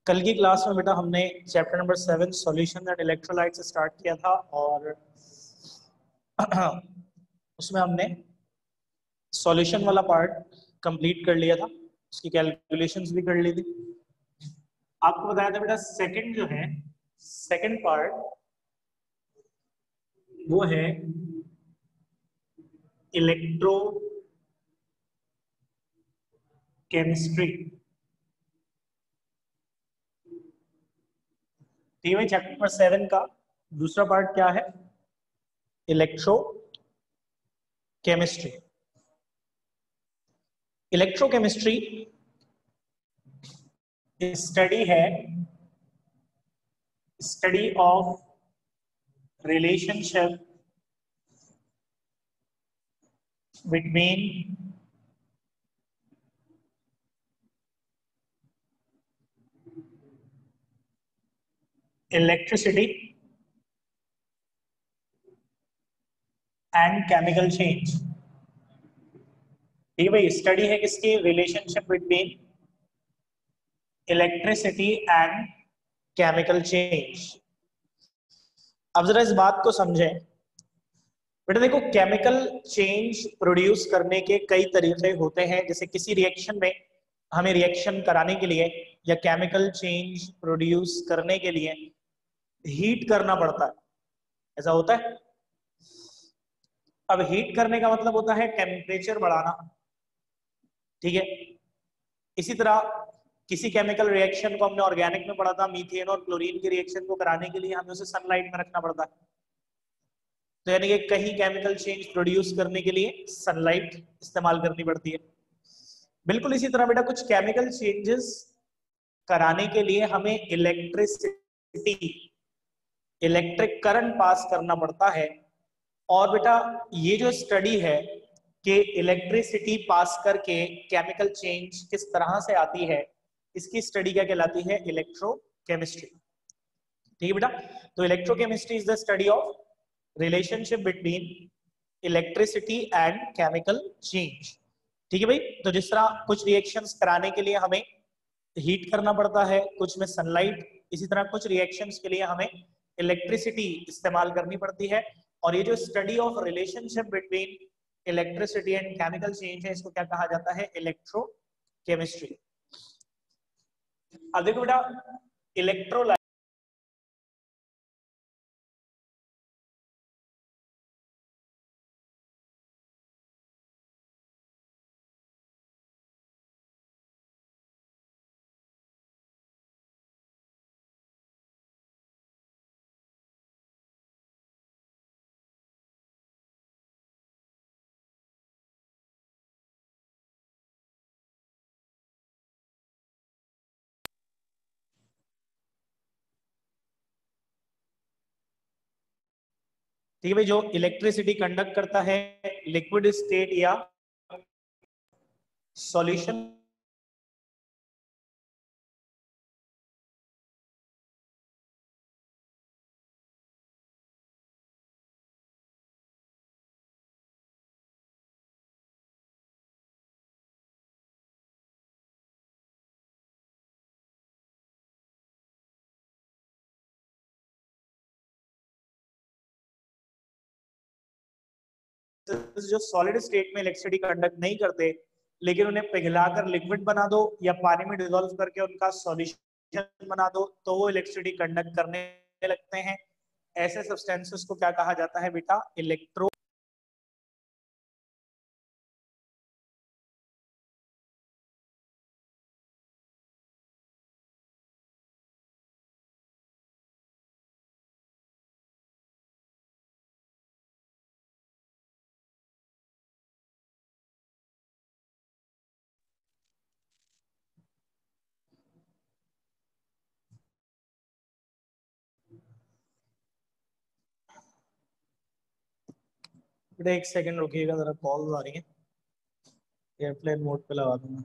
कल की क्लास में बेटा हमने chapter number 7 solution and electrolyte से स्टार्ट किया था और उसमें हमने सॉल्यूशन वाला पार्ट कंप्लीट कर लिया था, उसकी कैलकुलेशंस भी कर ली थी। आपको बताया था बेटा सेकंड जो है, सेकंड पार्ट वो है इलेक्ट्रो केमिस्ट्री। ठीक है भाई, चैप्टर नंबर 7 का दूसरा पार्ट क्या है? Electro chemistry. इलेक्ट्रोकेमिस्ट्री स्टडी है, study of relationship between electricity and chemical change। ठीक है भाई, स्टडी है किसकी? Relationship between electricity and chemical change. अब जरा इस बात को समझें बेटा, देखो केमिकल चेंज प्रोड्यूस करने के कई तरीके होते हैं। जैसे किसी रिएक्शन में हमें रिएक्शन कराने के लिए या केमिकल चेंज प्रोड्यूस करने के लिए हीट करना पड़ता है, ऐसा होता है। अब हीट करने का मतलब होता है टेम्परेचर बढ़ाना, ठीक है। इसी तरह किसी केमिकल रिएक्शन को हमने ऑर्गेनिक में पढ़ा था, मीथेन और क्लोरीन के रिएक्शन को कराने के लिए हमें उसे सनलाइट में रखना पड़ता है। तो यानी कि कहीं केमिकल चेंज प्रोड्यूस करने के लिए सनलाइट इस्तेमाल करनी पड़ती है। बिल्कुल इसी तरह बेटा कुछ केमिकल चेंजेस कराने के लिए हमें इलेक्ट्रिसिटी, इलेक्ट्रिक करंट पास करना पड़ता है। और बेटा ये जो स्टडी है कि इलेक्ट्रिसिटी पास करके केमिकल चेंज किस तरह से आती है, इसकी स्टडी क्या कहलाती है? इलेक्ट्रोकेमिस्ट्री। ठीक है बेटा, तो electrochemistry is the study of relationship between electricity and chemical change. ठीक है भाई, तो जिस तरह कुछ रिएक्शंस कराने के लिए हमें हीट करना पड़ता है, कुछ में सनलाइट, इसी तरह कुछ रिएक्शंस के लिए हमें इलेक्ट्रिसिटी इस्तेमाल करनी पड़ती है। और ये जो study of relationship between electricity and chemical change है, इसको क्या कहा जाता है? इलेक्ट्रोकेमिस्ट्री। अब देखो बेटा, इलेक्ट्रोलाइट ठीक है भाई, जो इलेक्ट्रिसिटी कंडक्ट करता है लिक्विड स्टेट या सॉल्यूशन जो सॉलिड स्टेट में इलेक्ट्रिसिटी कंडक्ट नहीं करते, लेकिन उन्हें पिघलाकर लिक्विड बना दो या पानी में डिसॉल्व करके उनका सॉल्यूशन बना दो तो वो इलेक्ट्रिसिटी कंडक्ट करने लगते हैं। ऐसे सब्सटेंसेस को क्या कहा जाता है बेटा? इलेक्ट्रो। बेटा एक सेकंड रुकिएगा, जरा कॉल आ रही है, एयरप्लेन मोड पे लगा दूंगा।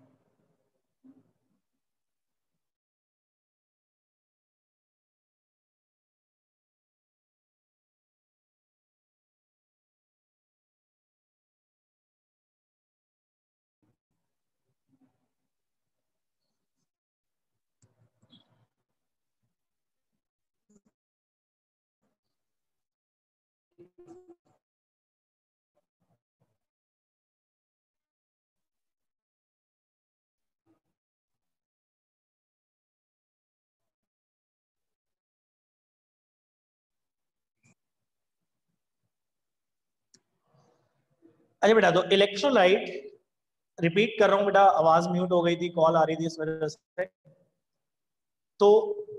अच्छा बेटा, तो इलेक्ट्रोलाइट, रिपीट कर रहा हूं बेटा, आवाज म्यूट हो गई थी, कॉल आ रही थी इस वजह से। तो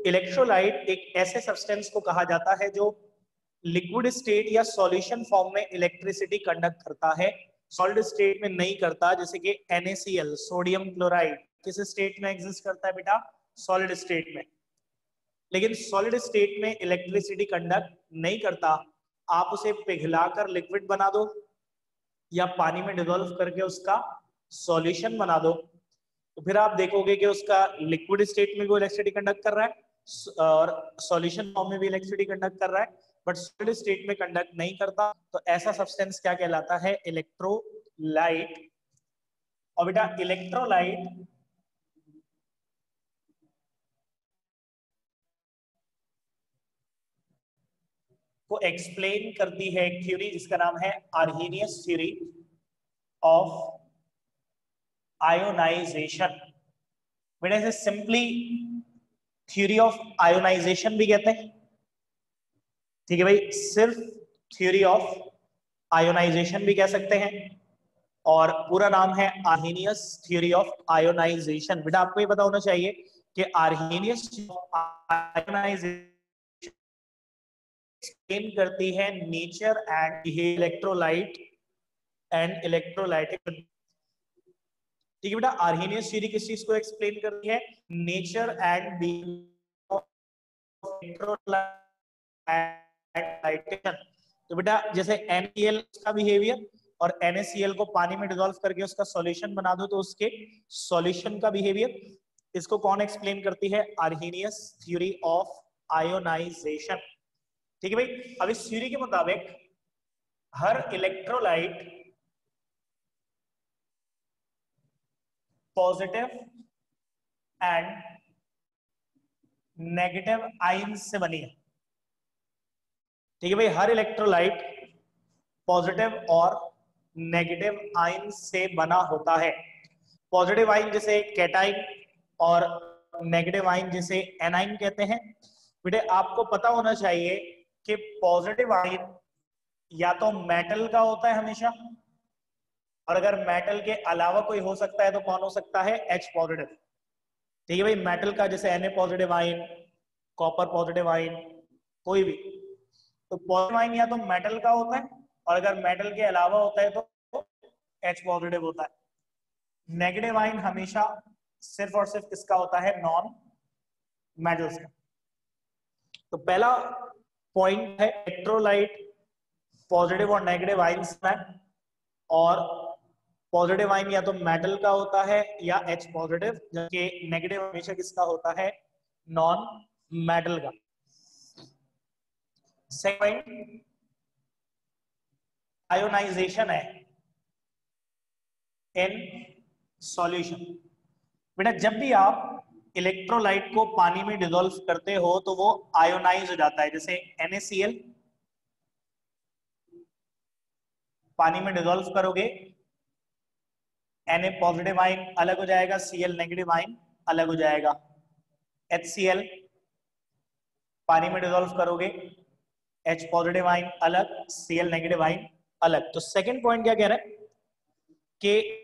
इलेक्ट्रोलाइट एक ऐसे सब्सटेंस को कहा जाता है जो लिक्विड स्टेट या सॉल्यूशन फॉर्म में इलेक्ट्रिसिटी कंडक्ट करता है, सॉलिड स्टेट में नहीं करता। जैसे कि NaCl, सोडियम क्लोराइड, किस स्टेट में एग्जिस्ट करता है बेटा? सॉलिड स्टेट में। लेकिन सॉलिड स्टेट में इलेक्ट्रिसिटी कंडक्ट नहीं करता। आप उसे पिघलाकर लिक्विड बना दो या पानी में डिसॉल्व करके उसका सॉल्यूशन बना दो, तो फिर आप देखोगे कि उसका लिक्विड स्टेट में भी इलेक्ट्रिसिटी कंडक्ट कर रहा है और सॉल्यूशन फॉर्म में भी इलेक्ट्रिसिटी कंडक्ट कर रहा है, बट सॉलिड स्टेट में कंडक्ट नहीं करता। तो ऐसा सब्सटेंस क्या कहलाता है? इलेक्ट्रोलाइट। और बेटा इलेक्ट्रोलाइट को एक्सप्लेन करती है एक थ्योरी जिसका नाम है आर्हेनियस थ्योरी ऑफ आयोनाइजेशन। बेटा इसे सिंपली थ्योरी ऑफ आयोनाइजेशन भी कहते हैं। ठीक है भाई, सिर्फ थ्योरी ऑफ आयोनाइजेशन भी कह सकते हैं, और पूरा नाम है आर्हेनियस थ्योरी ऑफ आयोनाइजेशन। बेटा आपको ये पता होना चाहिए कि आर्हेनियस आयोनाइजेशन एक्सप्लेन करती है nature and electrolyte and electrolytic. ठीक है बेटा, आर्हेनियस थ्योरी किस चीज को एक्सप्लेन करती है? Nature and electrolytation. तो बेटा जैसे NaCl का बिहेवियर और NaCl को पानी में डिसॉल्व करके उसका सॉल्यूशन बना दो तो उसके सॉल्यूशन का बिहेवियर, इसको कौन एक्सप्लेन करती है? Arrhenius theory of ionization. ठीक है भाई, अब इस थ्योरी के मुताबिक हर electrolyte positive and negative ion से बनी है। ठीक है भाई, हर इलेक्ट्रोलाइट पॉजिटिव और नेगेटिव आयन से बना होता है। पॉजिटिव आयन जिसे कैटाइन और नेगेटिव आयन जिसे एनाइन कहते हैं। बेटे आपको पता होना चाहिए कि पॉजिटिव आयन या तो मेटल का होता है हमेशा, और अगर मेटल के अलावा कोई हो सकता है तो कौन हो सकता है? H positive. ठीक है भाई, मेटल का जैसे Na positive ion, copper positive ion, कोई भी। तो पॉजिटिव आयन या तो मेटल का होता है, और अगर मेटल के अलावा होता है तो H पॉजिटिव होता है। नेगेटिव आयन हमेशा सिर्फ और सिर्फ किसका होता है? नॉन मेटल्स का। तो पहला पॉइंट है इलेक्ट्रोलाइट पॉजिटिव और नेगेटिव आयंस में, और पॉजिटिव आयन या तो मेटल का होता है या H पॉजिटिव, जबकि नेगेटिव हमेशा किसका होता है? नॉन मेटल का। सेकंड आयोनाइजेशन है इन सॉल्यूशन। बेटा जब भी आप इलेक्ट्रोलाइट को पानी में डिसॉल्व करते हो तो वो आयोनाइज हो जाता है। जैसे NaCl पानी में डिसॉल्व करोगे, Na पॉजिटिव आयन अलग हो जाएगा, Cl नेगेटिव आयन अलग हो जाएगा। HCl पानी में डिसॉल्व करोगे, H पॉजिटिव आयन अलग, Cl नेगेटिव आयन अलग। तो सेकंड पॉइंट क्या कह रहा है कि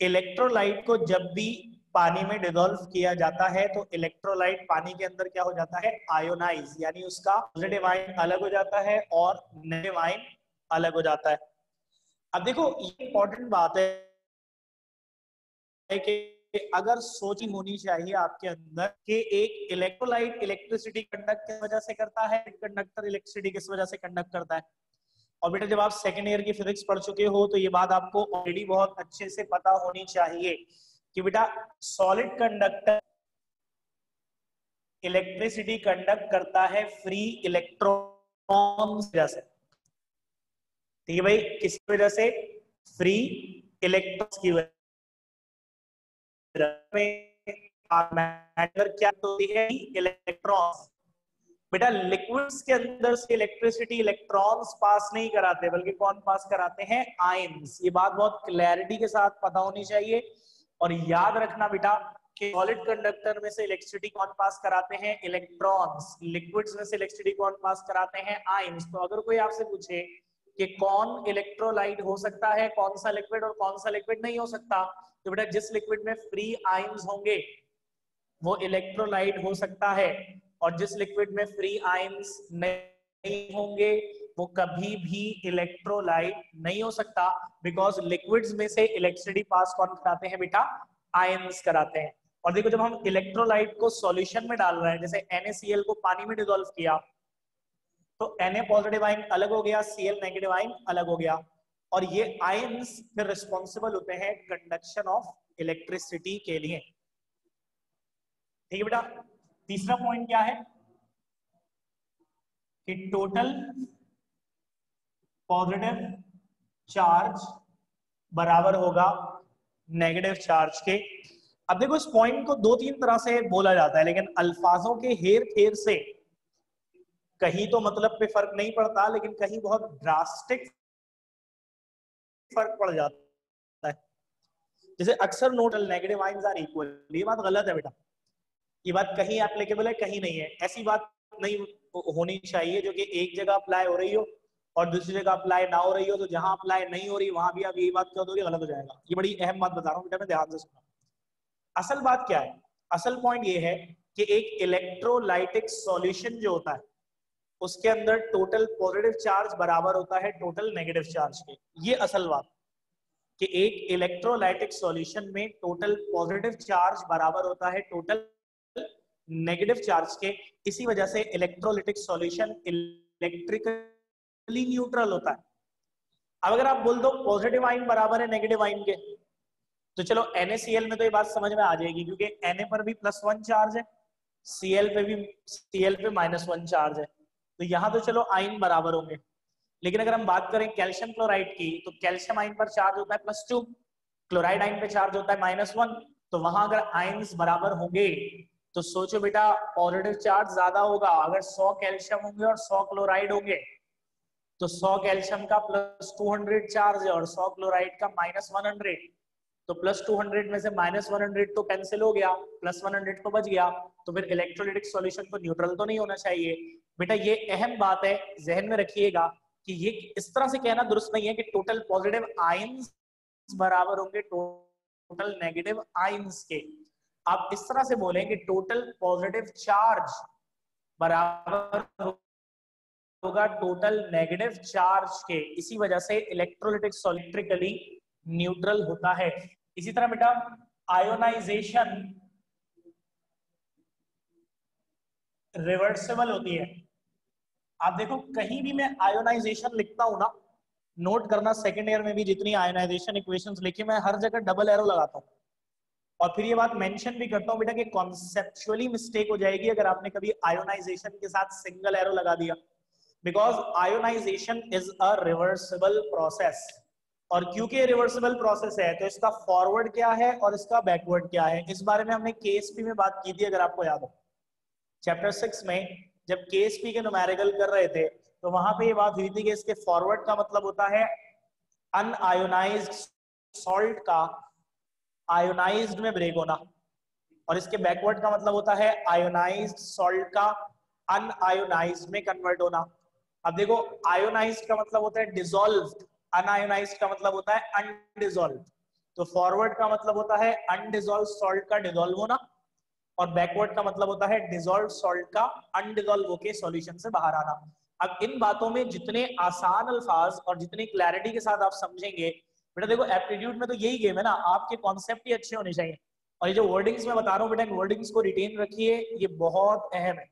इलेक्ट्रोलाइट को जब भी पानी में डिसॉल्व किया जाता है तो इलेक्ट्रोलाइट पानी के अंदर क्या हो जाता है? आयोनाइज, यानी उसका पॉजिटिव आयन अलग हो जाता है और नेगेटिव आयन अलग हो जाता है। अब देखो ये इंपॉर्टेंट बात है कि अगर सोच होनी चाहिए आपके अंदर कि एक इलेक्ट्रोलाइट इलेक्ट्रिसिटी कंडक्ट किस वजह से करता है, कंडक्टर इलेक्ट्रिसिटी किस वजह से कंडक्ट करता है। और बेटा जब आप सेकेंड ईयर की फिजिक्स पढ़ चुके हो तो ये बात आपको ऑलरेडी बहुत अच्छे से पता होनी चाहिए कि बेटा सॉलिड कंडक्टर इलेक्ट्रिसिटी कंडक्ट करता है फ्री इलेक्ट्रॉन वजह से। ठीक है भाई, किस वजह से? फ्री इलेक्ट्रॉन्स की वजह में। मैटर क्या होती है? इलेक्ट्रॉन्स। बेटा लिक्विड्स के अंदर से इलेक्ट्रिसिटी इलेक्ट्रॉन्स पास नहीं कराते, बल्कि कौन पास कराते हैं? आयंस। ये बात बहुत क्लैरिटी के साथ पता होनी चाहिए। और याद रखना बेटा कि सॉलिड कंडक्टर में से इलेक्ट्रिसिटी कौन पास कराते हैं? इलेक्ट्रॉन्स। लिक्विड्स में से इलेक्ट्रिसिटी कौन पास कराते हैं? आयंस। तो अगर कोई आपसे पूछे कि कौन इलेक्ट्रोलाइट हो सकता है, कौन सा लिक्विड और कौन सा लिक्विड नहीं हो सकता, तो बेटा जिस लिक्विड में फ्री आयंस होंगे वो इलेक्ट्रोलाइट हो सकता है, और जिस लिक्विड में फ्री आयंस नहीं होंगे वो कभी भी इलेक्ट्रोलाइट नहीं हो सकता, बिकॉज लिक्विड्स में से इलेक्ट्रिसिटी पास कौन कराते हैं बेटा? आयंस कराते हैं। और देखो जब हम इलेक्ट्रोलाइट को सॉल्यूशन में डाल रहे हैं, जैसे NaCl को पानी में डिसॉल्व किया तो Na पॉजिटिव आयन अलग हो गया, Cl नेगेटिव आयन अलग हो गया, और ये आयंस फिर रिस्पॉन्सिबल होते हैं कंडक्शन ऑफ इलेक्ट्रिसिटी के लिए। ठीक है बेटा। तीसरा पॉइंट क्या है कि टोटल पॉजिटिव चार्ज बराबर होगा नेगेटिव चार्ज के। अब देखो इस पॉइंट को दो तीन तरह से बोला जाता है, लेकिन अल्फाजों के हेर फेर से कहीं तो मतलब पे फर्क नहीं पड़ता, लेकिन कहीं बहुत ड्रास्टिक फर्क पड़ जाता है। जैसे अक्सर note negative ions are equal, ये बात गलत है बेटा। ये बात कहीं एप्लीकेबल है, कहीं नहीं है। ऐसी बात नहीं होनी चाहिए जो कि एक जगह अप्लाई हो रही हो और दूसरी जगह अप्लाई ना हो रही हो, तो जहां अप्लाई नहीं हो रही वहां भी आप यही बात कह दोगे, गलत हो जाएगा। ये बड़ी अहम बात बता रहा हूँ बेटा, मैं ध्यान से सुना। असल बात क्या है? असल पॉइंट ये है कि एक इलेक्ट्रोलाइटिक सॉल्यूशन जो होता है उसके अंदर टोटल पॉजिटिव चार्ज बराबर होता है टोटल नेगेटिव चार्ज के। ये असल बात कि एक इलेक्ट्रोलाइटिक सॉल्यूशन में टोटल पॉजिटिव चार्ज बराबर होता है टोटल नेगेटिव चार्ज के। इसी वजह से इलेक्ट्रोलाइटिक सॉल्यूशन इलेक्ट्रिकली न्यूट्रल होता है। अब अगर आप बोल दो पॉजिटिव आयन बराबर है नेगेटिव आयन के, तो चलो NaCl में तो ये बात समझ में आ जाएगी, क्योंकि Na पर भी +1 चार्ज है, Cl पे भी Cl पे -1 चार्ज है, तो यहाँ तो चलो आयन बराबर होंगे। लेकिन अगर हम बात करें कैल्शियम क्लोराइड की, तो कैल्शियम आयन पर चार्ज होता है +2, क्लोराइड आयन पे चार्ज होता है -1, तो वहां अगर आयन्स बराबर होंगे तो सोचो बेटा पॉजिटिव चार्ज ज्यादा होगा। अगर 100 कैल्शियम होंगे और 100 क्लोराइड होंगे तो 100 कैल्शियम का +200 चार्ज है और 100 क्लोराइड का -100, तो +200 में से -100 तो कैंसिल हो गया, +100 तो बच गया, तो फिर इलेक्ट्रोलाइटिक सॉल्यूशन तो न्यूट्रल तो नहीं होना चाहिए। बेटा ये अहम बात है, जहन में रखिएगा कि ये इस तरह से कहना दुरुस्त नहीं है कि टोटल पॉजिटिव आयंस बराबर होंगे टोटल नेगेटिव आयंस के। आप इस तरह से बोलें कि टोटल पॉजिटिव चार्ज बराबर होगा टोटल नेगेटिव चार्ज के। इसी वजह से इलेक्ट्रोलाइटिक इलेक्ट्रिकली न्यूट्रल होता है। इसी तरह बेटा आयोनाइजेशन रिवर्सिबल होती है। आप देखो कहीं भी मैं आयोनाइजेशन लिखता हूं ना, नोट करना सेकेंड ईयर में भी जितनी आयोनाइजेशन इक्वेशंस लिखी मैं हर जगह डबल एरो लगाता हूं, और फिर ये बात मेंशन भी करता हूं बेटा कि कॉन्सेप्चुअली मिस्टेक हो जाएगी अगर आपने कभी आयोनाइजेशन के साथ सिंगल एरो लगा दिया, because ionisation is a reversible process. और क्योंकि रिवर्सिबल प्रोसेस है तो इसका फॉरवर्ड क्या है और इसका बैकवर्ड क्या है, इस बारे में हमने केएसपी में बात की थी, अगर आपको याद हो चैप्टर 6 में जब केएसपी के न्यूमेरिकल कर रहे थे तो वहां पे ये बात हुई थी कि इसके फॉरवर्ड का मतलब होता है अनआयोनाइज्ड सॉल्ट का आयोनाइज्ड में ब्रेक होना, और इसके बैकवर्ड का मतलब होता है आयोनाइज्ड सॉल्ट का अनआयोनाइज्ड में कन्वर्ट होना। अब देखो आयोनाइज्ड का मतलब होता है डिसॉल्व्ड, अनआयोनाइज्ड का मतलब होता है अनडिसॉल्व्ड। तो फॉरवर्ड का मतलब होता है अनडिसॉल्व्ड सॉल्ट का डिसॉल्व होना, और बैकवर्ड का मतलब होता है डिसॉल्व्ड सॉल्ट का अनडिसॉल्व होके सॉल्यूशन से बाहर आना। अब इन बातों में जितने आसान अल्फाज और जितनी क्लैरिटी के साथ आप समझेंगे, बेटा देखो एप्टीट्यूड में तो यही गेम है ना, आपके कॉन्सेप्ट ही अच्छे होने चाहिए। और ये जो वर्डिंग्स मैं बता रहा हूँ बेटा, इन वर्डिंग्स को रिटेन रखिए, ये बहुत अहम है।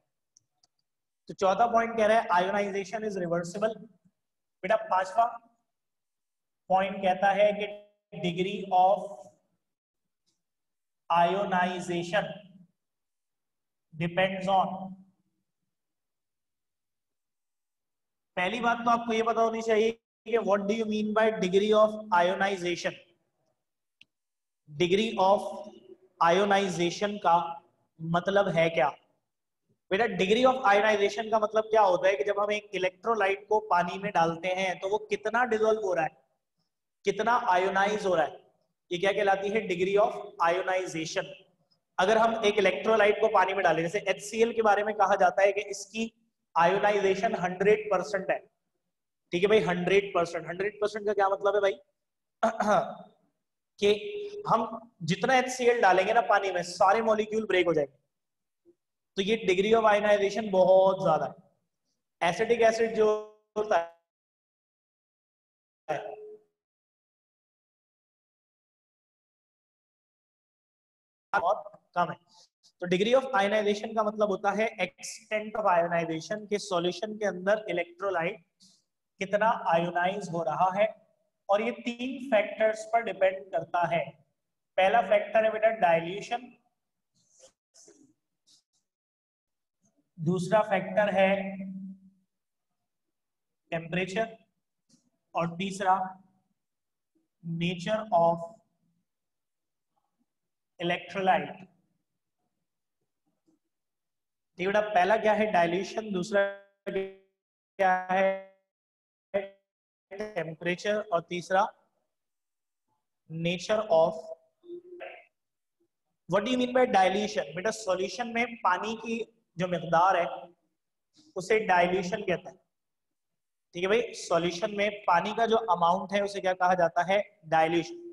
तो चौथा पॉइंट कह रहा है आयोनाइजेशन इज रिवर्सिबल। बेटा पांचवा पॉइंट कहता है कि degree of ionisation depends on, पहली बात तो आपको ये पता होनी चाहिए कि what do you mean by degree of ionisation. Degree of ionisation का मतलब है क्या? बेटा डिग्री ऑफ आयोनाइजेशन का मतलब क्या होता है कि जब हम एक इलेक्ट्रोलाइट को पानी में डालते हैं तो वो कितना डिसॉल्व हो रहा है, कितना आयोनाइज हो रहा है, ये क्या कहलाती है, डिग्री ऑफ आयोनाइजेशन। अगर हम एक इलेक्ट्रोलाइट को पानी में डालें, जैसे HCl के बारे में कहा जाता है कि इसकी आयोनाइजेशन 100% है, ठीक है भाई, 100%। 100% का क्या मतलब है भाई कि हम जितना HCl डालेंगे ना पानी में, सारे मॉलिक्यूल ब्रेक हो जाएंगे, तो ये डिग्री ऑफ आयोनाइजेशन बहुत ज्यादा है। एसिटिक एसिड जो होता है बहुत कम है। तो डिग्री ऑफ आयोनाइजेशन का मतलब होता है एक्सटेंट ऑफ आयोनाइजेशन, के सॉल्यूशन के अंदर इलेक्ट्रोलाइट कितना आयोनाइज हो रहा है। और ये 3 फैक्टर्स पर डिपेंड करता है। पहला फैक्टर है बेटा डाइल्यूशन, दूसरा फैक्टर है टेम्परेचर, और तीसरा नेचर ऑफ इलेक्ट्रोलाइट। ठीक बेटा, पहला क्या है डाइल्यूशन, दूसरा क्या है टेम्परेचर, और तीसरा nature of. What do you mean bye dilution? बेटा सॉल्यूशन में पानी की जो मिकदार है उसे डाइल्यूशन कहते हैं, ठीक है भाई। सॉल्यूशन में पानी का जो अमाउंट है उसे क्या कहा जाता है, डाइल्यूशन।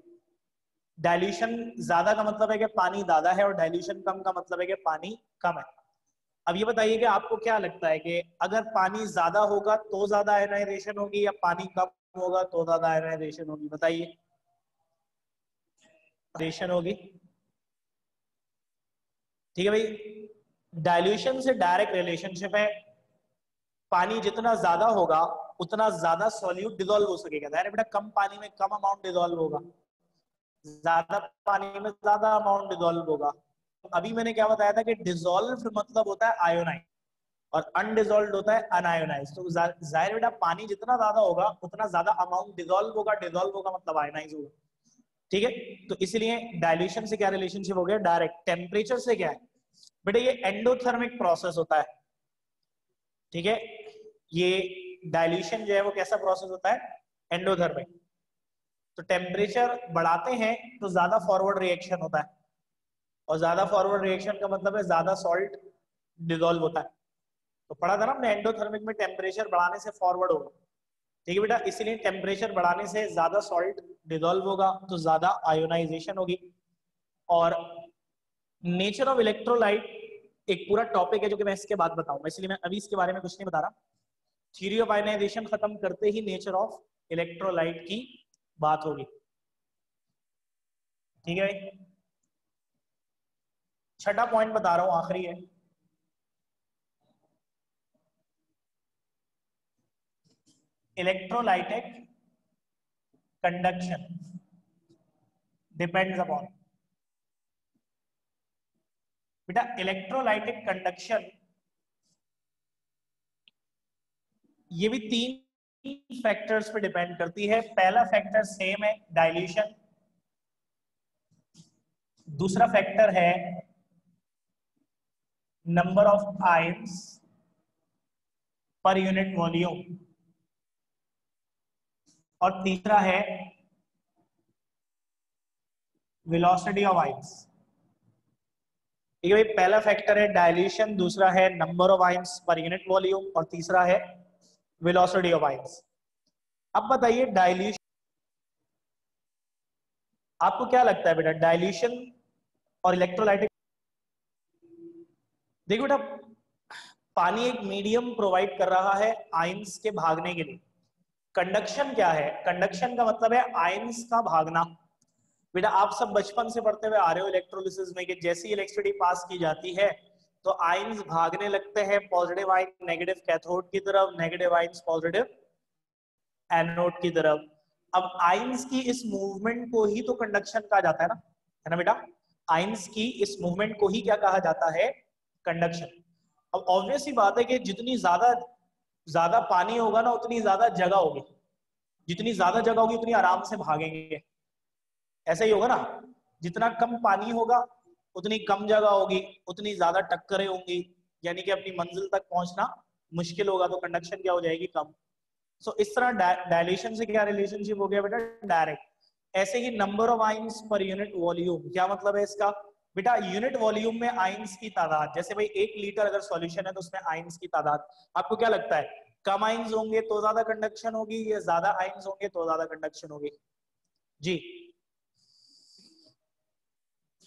डाइल्यूशन ज्यादा का मतलब है कि पानी ज्यादा है, और डाइल्यूशन कम का मतलब है कि पानी कम है। अब ये बताइए कि आपको क्या लगता है कि अगर पानी ज्यादा होगा तो ज्यादा आयोनाइजेशन होगी, या पानी कम होगा तो ज्यादा आयोनाइजेशन होगी? बताइए। आयोनाइजेशन होगी, ठीक है भाई। डाइल्यूशन से डायरेक्ट रिलेशनशिप है, पानी जितना ज्यादा होगा उतना ज्यादा सॉल्यूट डिसॉल्व हो सकेगा। ध्यान बेटा, कम पानी में कम अमाउंट डिसॉल्व होगा, ज्यादा पानी में ज्यादा अमाउंट डिसॉल्व होगा। अभी मैंने क्या बताया था कि डिसॉल्व मतलब होता है आयोनाइज, और अनडिसॉल्व होता है अनआयोनाइज। तो जाहिर बेटा पानी जितना ज्यादा होगा उतना ज्यादा अमाउंट डिसॉल्व होगा, डिसॉल्व होगा मतलब आयोनाइज होगा, ठीक है। तो इसलिए डाइल्यूशन से क्या रिलेशनशिप हो गया, डायरेक्ट। टेम्परेचर से क्या है बेटा, ये एंडोथर्मिक प्रोसेस होता है, ठीक है। ये डाइल्यूशन जो है वो कैसा प्रोसेस होता है, एंडोथर्मिक। तो टेम्परेचर बढ़ाते हैं तो ज्यादा फॉरवर्ड रिएक्शन होता है, और ज्यादा फॉरवर्ड रिएक्शन का मतलब है ज्यादा सॉल्ट डिसॉल्व होता है। तो पढ़ा था ना हमने, एंडोथर्मिक में टेम्परेचर बढ़ाने से फॉरवर्ड होगा, ठीक है बेटा। इसलिए टेम्परेचर बढ़ाने से ज्यादा सॉल्ट डिसॉल्व होगा तो ज्यादा आयोनाइजेशन होगी। और नेचर ऑफ इलेक्ट्रोलाइट एक पूरा टॉपिक है जो कि मैं इसके बाद बताऊंगा, इसलिए मैं अभी इसके बारे में कुछ नहीं बता रहा। थ्योरी ऑफ आयोनाइजेशन खत्म करते ही नेचर ऑफ इलेक्ट्रोलाइट की बात होगी, ठीक है भाई। छठा पॉइंट बता रहा हूं, आखिरी है। Electrolytic conduction depends upon. बेटा इलेक्ट्रोलाइटिक कंडक्शन ये भी 3 फैक्टर्स पे डिपेंड करती है। पहला फैक्टर सेम है, डाइल्यूशन। दूसरा फैक्टर है नंबर ऑफ आयंस पर यूनिट वॉल्यूम, और तीसरा है वेलोसिटी ऑफ आयंस, ठीक है भाई। पहला फैक्टर है डाइल्यूशन, दूसरा है नंबर ऑफ आयंस पर यूनिट वॉल्यूम, और तीसरा है वेलोसिटी ऑफ आयंस। अब बताइए डाइल्यूशन, आपको क्या लगता है बेटा डाइल्यूशन और इलेक्ट्रोलाइटिक? देखो बेटा, पानी एक मीडियम प्रोवाइड कर रहा है आयंस के भागने के लिए। कंडक्शन क्या है, कंडक्शन का मतलब है आयंस का भागना। बेटा आप सब बचपन से पढ़ते हुए आ रहे हो इलेक्ट्रोलिसिस में कि जैसी इलेक्ट्रिसिटी पास की जाती है तो आयंस भागने लगते हैं, पॉजिटिव आयन नेगेटिव कैथोड की तरफ, नेगेटिव आयंस पॉजिटिव एनोड की तरफ। अब आयंस की इस मूवमेंट को ही तो कंडक्शन कहा जाता है ना बेटा। आयंस की इस मूवमेंट को ही क्या कहा जाता है, कंडक्शन। अब ऑब्वियस ही बात है कि जितनी ज्यादा ज्यादा पानी होगा ना उतनी ज्यादा जगह होगी, जितनी ज्यादा जगह होगी उतनी आराम से भागेंगे, ऐसा ही होगा ना। जितना कम पानी होगा उतनी कम जगह होगी, उतनी ज्यादा टक्करें होंगी, यानी कि अपनी मंजिल तक पहुंचना मुश्किल होगा, तो कंडक्शन क्या हो जाएगी, कम। सो इस तरह डायलेशन से क्या रिलेशनशिप हो गया बेटा, डायरेक्ट। ऐसे ही number of ions per unit volume, क्या मतलब है इसका बेटा, यूनिट वॉल्यूम में आइंस की तादाद, जैसे भाई 1 लीटर अगर सॉल्यूशन है तो उसमें आइंस की तादाद, आपको क्या लगता है कम आइंस होंगे तो ज्यादा कंडक्शन होगी या ज्यादा आइंस होंगे तो ज्यादा कंडक्शन होगी? जी,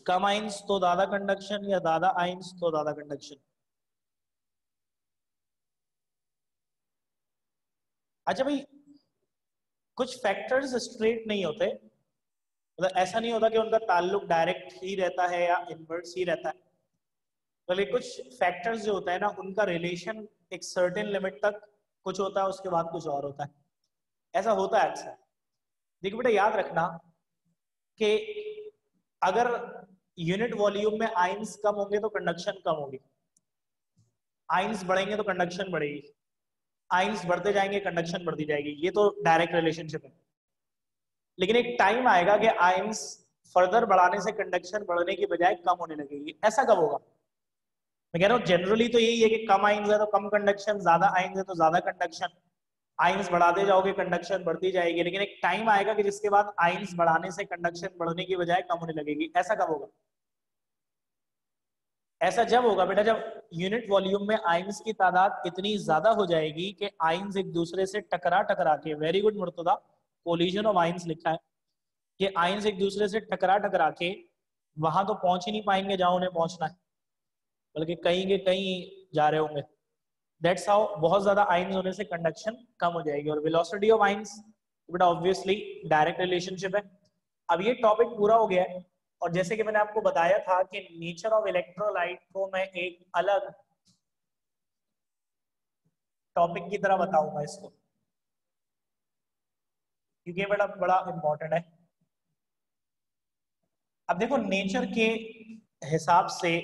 कम आइंस तो ज्यादा कंडक्शन या ज्यादा आइंस तो ज्यादा कंडक्शन? अच्छा भाई, कुछ फैक्टर्स स्ट्रेट नहीं होते, मतलब ऐसा नहीं होता कि उनका ताल्लुक डायरेक्ट ही रहता है या इनवर्स ही रहता है, बल्कि कुछ फैक्टर्स जो होता है ना उनका रिलेशन एक सर्टेन लिमिट तक कुछ होता है, उसके बाद कुछ और होता है, ऐसा होता है अक्सर। देखिए बेटा याद रखना कि अगर यूनिट वॉल्यूम में आइंस कम होंगे तो कंडक्शन कम होगी, आइंस बढ़ेंगे तो कंडक्शन बढ़ेगी, आइंस बढ़ते जाएंगे कंडक्शन बढ़ती जाएगी, ये तो डायरेक्ट रिलेशनशिप है। लेकिन एक टाइम आएगा कि आइंस फर्दर बढ़ाने से कंडक्शन बढ़ने की बजाय कम होने लगेगी, ऐसा कब होगा? मैं कह रहा हूँ जनरली तो यही है कि कम आइंस है तो कम कंडक्शन, ज्यादा आइंस है तो ज्यादा कंडक्शन, आइंस बढ़ाते जाओगे कंडक्शन बढ़ती जाएगी, लेकिन एक टाइम आएगा कि जिसके बाद आइंस बढ़ाने से कंडक्शन बढ़ने की बजाय कम होने लगेगी, ऐसा कब होगा? ऐसा जब होगा बेटा जब यूनिट वॉल्यूम में आइंस की तादाद इतनी ज्यादा हो जाएगी कि आइंस एक दूसरे से टकरा टकरा के, very good मुर्तदा, collision of ions लिखा है, कि आइंस एक दूसरे से टकरा टकरा के वहां तो पहुंच ही नहीं पाएंगे जहां उन्हें पहुंचना है, बल्कि कहीं के कहीं जा रहे होंगे। दैट्स हाउ बहुत ज्यादा आइंस होने से कंडक्शन कम हो जाएगी। और वेलोसिटी ऑफ आइंस बेटा ऑब्वियसली डायरेक्ट रिलेशनशिप है। अब ये टॉपिक पूरा हो गया है, और जैसे कि मैंने आपको बताया था कि नेचर ऑफ इलेक्ट्रोलाइट को मैं एक अलग टॉपिक की तरह बताऊंगा इसको, क्योंकि ये बड़ा बड़ा इंपॉर्टेंट है। अब देखो नेचर के हिसाब से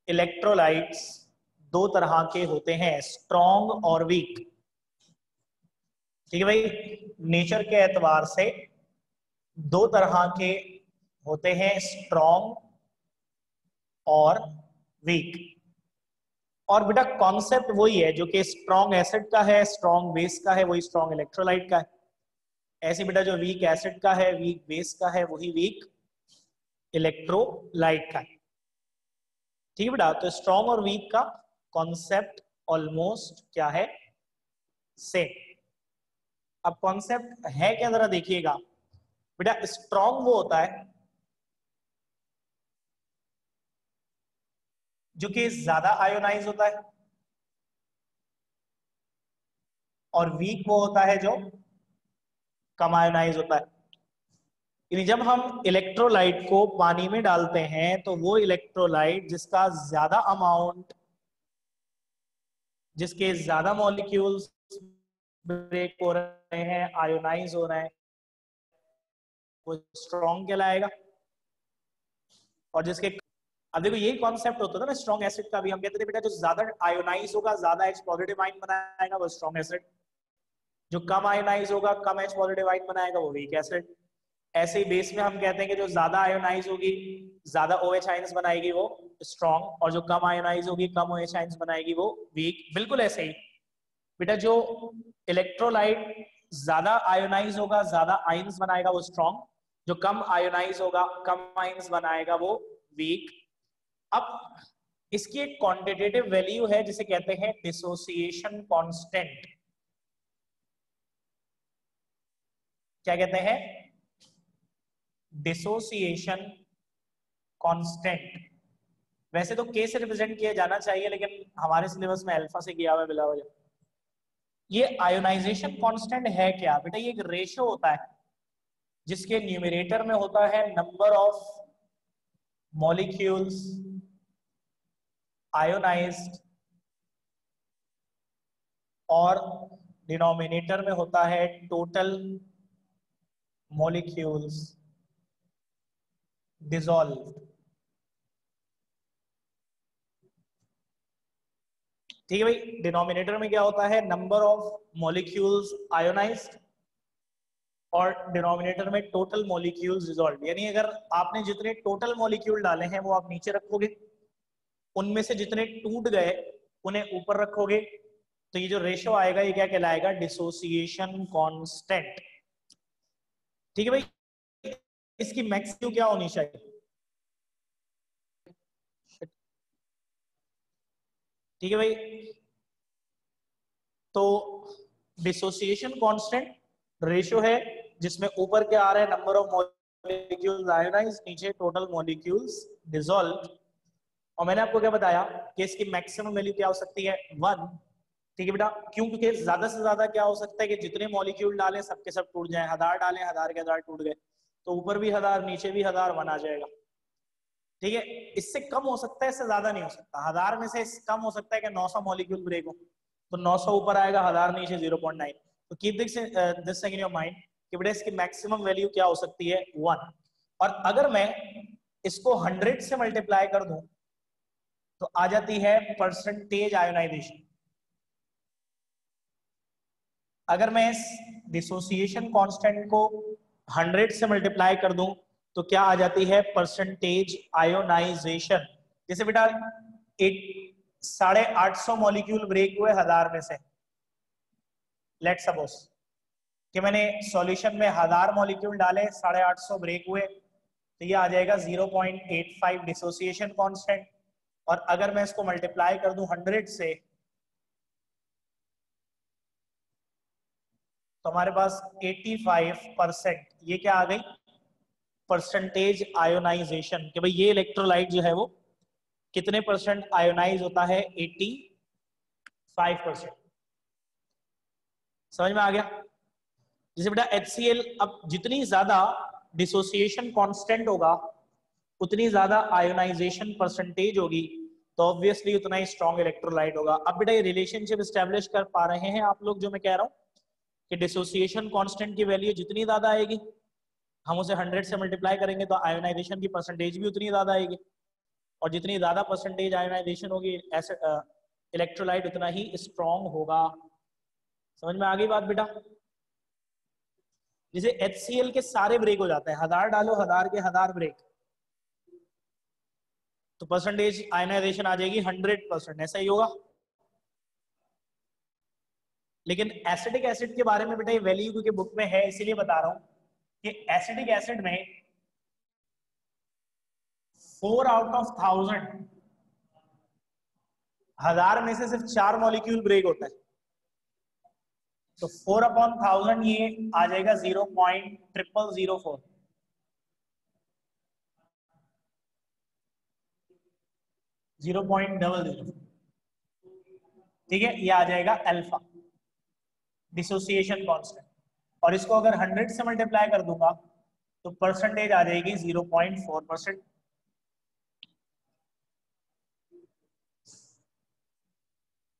इलेक्ट्रोलाइट्स दो तरह के होते हैं, स्ट्रॉन्ग और वीक। ठीक है भाई, नेचर के एतबार से दो तरह के होते हैं, स्ट्रॉन्ग और वीक। और बेटा कॉन्सेप्ट वही है जो कि स्ट्रॉन्ग एसिड का है, स्ट्रॉन्ग बेस का है, वही स्ट्रॉन्ग इलेक्ट्रोलाइट का है। ऐसे बेटा जो वीक एसिड का है, वीक बेस का है, वही वीक इलेक्ट्रोलाइट का है। ठीक है बेटा, तो स्ट्रॉन्ग और वीक का कॉन्सेप्ट ऑलमोस्ट क्या है, सेम। अब कॉन्सेप्ट है क्या जरा देखिएगा बेटा, स्ट्रॉन्ग वो होता है जो कि ज्यादा आयोनाइज होता है, और वीक वो होता है जो कम आयोनाइज होता है। यानी जब हम इलेक्ट्रोलाइट को पानी में डालते हैं तो वो इलेक्ट्रोलाइट जिसका ज्यादा अमाउंट, जिसके ज्यादा मॉलिक्यूल्स ब्रेक हो रहे हैं, आयोनाइज हो रहे हैं, वो स्ट्रॉन्ग कहलाएगा। और जिसके, अब देखो यही कॉन्सेप्ट होता था ना स्ट्रॉन्ग एसिड का भी, हम कहते थे बेटा जो ज्यादा आयोनाइज होगा, ज्यादा एच पॉजिटिव आयन बनाएगा वो स्ट्रॉन्ग एसिड, जो कम आयोनाइज होगा, कम एच पॉजिटिव आयन बनाएगा वो वीक एसिड। ऐसे ही बेस में हम कहते हैं कि जो ज्यादा आयोनाइज होगी, ज्यादा OH आयंस बनाएगी वो स्ट्रॉन्ग, और जो कम आयोनाइज होगी, कम OH आयंस बनाएगी वो वीक। बिल्कुल ऐसे ही बेटा जो इलेक्ट्रोलाइट ज्यादा आयोनाइज होगा, ज्यादा आयंस बनाएगा वो स्ट्रॉन्ग, जो कम आयोनाइज होगा, कम आयंस बनाएगा वो वीक। अब इसकी एक क्वांटिटेटिव वैल्यू है जिसे कहते हैं डिसोसिएशन कांस्टेंट। क्या कहते हैं? Dissociation constant. वैसे तो के से रिप्रेजेंट किया जाना चाहिए, लेकिन हमारे सिलेबस में अल्फा से किया हुआ है बिला वजह। ये आयोनाइजेशन कांस्टेंट है क्या बेटा? ये एक रेशियो होता है जिसके न्यूमरेटर में होता है नंबर ऑफ मॉलिक्यूल्स आयोनाइज्ड, और डिनोमिनेटर में होता है टोटल मॉलिक्यूल्स डिसॉल्व्ड। ठीक है भाई, डिनोमिनेटर में क्या होता है? नंबर ऑफ मॉलिक्यूल्स आयोनाइज्ड, और डिनोमिनेटर में टोटल मॉलिक्यूल्स डिसॉल्व्ड। यानी अगर आपने जितने टोटल मॉलिक्यूल डाले हैं वो आप नीचे रखोगे, उनमें से जितने टूट गए उन्हें ऊपर रखोगे, तो ये जो रेशो आएगा ये क्या कहलाएगा, डिसोसिएशन कांस्टेंट। ठीक है भाई, इसकी मैक्सिमम क्या होनी चाहिए, ठीक है भाई। तो डिसोसिएशन कांस्टेंट रेशो है जिसमें ऊपर क्या आ रहा है, नंबर ऑफ मॉलिक्यूल्स आयोनाइज, नीचे टोटल मॉलिक्यूल्स डिसॉल्व। और मैंने आपको क्या बताया कि इसकी मैक्सिमम वैल्यू क्या हो सकती है, 1। ठीक है बेटा, क्यों, क्योंकि ज्यादा से ज्यादा क्या हो सकता है कि जितने मॉलिक्यूल डालें सबके सब टूट जाए, 1000 डालें 1000 के 1000 टूट गए, तो ऊपर भी 1000 नीचे भी 1000 1 आ जाएगा। ठीक है, इससे कम हो सकता है, इससे ज्यादा नहीं हो सकता। 1000 में से कम हो सकता है कि 900 मॉलिक्यूल ब्रेक हो, तो 900 ऊपर आएगा, 1000 नीचे 0.9। तो keep this thing in your mind कि बेटा इसकी मैक्सिमम वैल्यू क्या हो सकती है, 1। और अगर मैं इसको 100 से मल्टीप्लाई कर दूं तो आ जाती है परसेंटेज आयोनाइजेशन। अगर मैं इस डिसोसिएशन कांस्टेंट को 100 से मल्टीप्लाई कर दूं तो क्या आ जाती है, परसेंटेज आयोनाइजेशन। जैसे बेटा 850 मॉलिक्यूल ब्रेक हुए 1000 में से, लेट सपोज कि मैंने सॉल्यूशन में 1000 मॉलिक्यूल डाले, 850 ब्रेक हुए, तो ये आ जाएगा 0.85 डिसोसिएशन कांस्टेंट। और अगर मैं इसको मल्टीप्लाई कर दूं 100 से तो हमारे पास 85%, ये क्या आ गई, परसेंटेज आयोनाइजेशन, कि भाई ये इलेक्ट्रोलाइट जो है वो कितने परसेंट आयोनाइज होता है, 85%। समझ में आ गया। जैसे बेटा HCl, अब जितनी ज्यादा डिसोसिएशन कांस्टेंट होगा उतनी ज्यादा आयोनाइजेशन परसेंटेज होगी, तो ऑब्वियसली उतना ही स्ट्रॉन्ग इलेक्ट्रोलाइट होगा। अब बेटा ये रिलेशनशिप एस्टेब्लिश कर पा रहे हैं आप लोग, जो मैं कह रहा हूं कि डिसोसिएशन कांस्टेंट की वैल्यू जितनी ज्यादा आएगी, हम उसे 100 से मल्टीप्लाई करेंगे तो आयोनाइजेशन की परसेंटेज भी उतनी ज्यादा आएगी, और जितनी ज्यादा परसेंटेज आयोनाइजेशन होगी इलेक्ट्रोलाइट उतना ही स्ट्रॉन्ग होगा। समझ में आ गई बात बेटा। जैसे HCl के सारे ब्रेक हो जाते हैं, 1000 डालो 1000 के 1000 ब्रेक, तो परसेंटेज आयोनाइजेशन आ जाएगी 100%, ऐसा ही होगा। लेकिन एसिडिक एसिड के बारे में बेटा ये वैल्यू क्योंकि बुक में है इसीलिए बता रहा हूं कि एसिडिक एसिड में 4 आउट ऑफ 1000 में से सिर्फ 4 मॉलिक्यूल ब्रेक होता है, तो 4/1000 ये आ जाएगा 0.0004। ठीक है, ये आ जाएगा अल्फा डिसोसिएशन कांस्टेंट। और इसको अगर 100 से मल्टीप्लाई कर दूंगा तो परसेंटेज आ जाएगी 0.4%।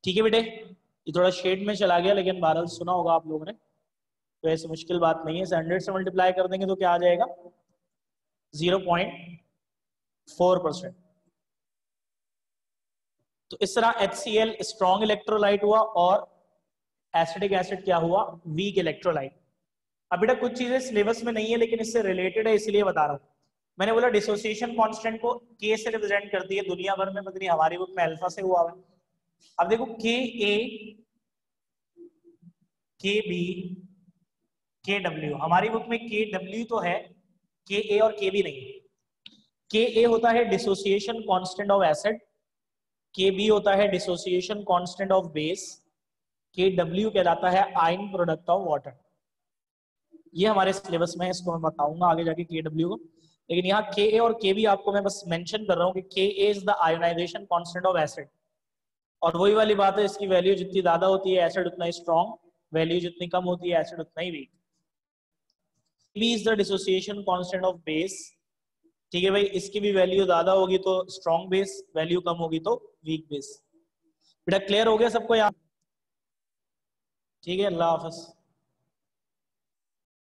ठीक है बेटे, ये थोड़ा शेड में चला गया लेकिन बहरहाल सुना होगा आप लोगों ने, तो ऐसी मुश्किल बात नहीं है। 100 से मल्टीप्लाई कर देंगे तो क्या आ जाएगा, 0.4%। तो इस तरह HCl स्ट्रॉन्ग इलेक्ट्रोलाइट हुआ और एसिडिक एसिड क्या हुआ, वीक इलेक्ट्रोलाइट। अब बेटा कुछ चीजें सिलेबस में नहीं है लेकिन इससे रिलेटेड है इसलिए बता रहा हूं। मैंने बोला डिसोसिएशन कांस्टेंट को K से रिप्रेजेंट करती है, दुनिया भर में पता नहीं हमारी बुक में अल्फा से हुआ है। अब देखो Ka, Kb, Kw, हमारी बुक में Kw तो है, Ka और Kb नहीं है। Ka होता है dissociation constant of acid, Kb होता है dissociation constant of base, Kw कहलाता है आयन प्रोडक्ट ऑफ वाटर। ये हमारे सिलेबस में है, इसको मैं बताऊंगा आगे जाके Kw को। लेकिन यहाँ Ka और Kb आपको मैं बस मेंशन कर रहा हूँ कि Ka is the ionisation constant of acid. और वही वाली बात है, इसकी वैल्यू जितनी ज्यादा होती है एसिड उतना ही स्ट्रॉन्ग, वैल्यू जितनी कम होती है एसिड उतना ही weak. Kb is the dissociation constant of base. ठीक है भाई, इसकी भी वैल्यू ज्यादा होगी तो स्ट्रॉन्ग बेस, वैल्यू कम होगी तो वीक बेस। बेटा क्लियर हो गया सबको यहाँ? ठीक है, अल्लाह हाफिज।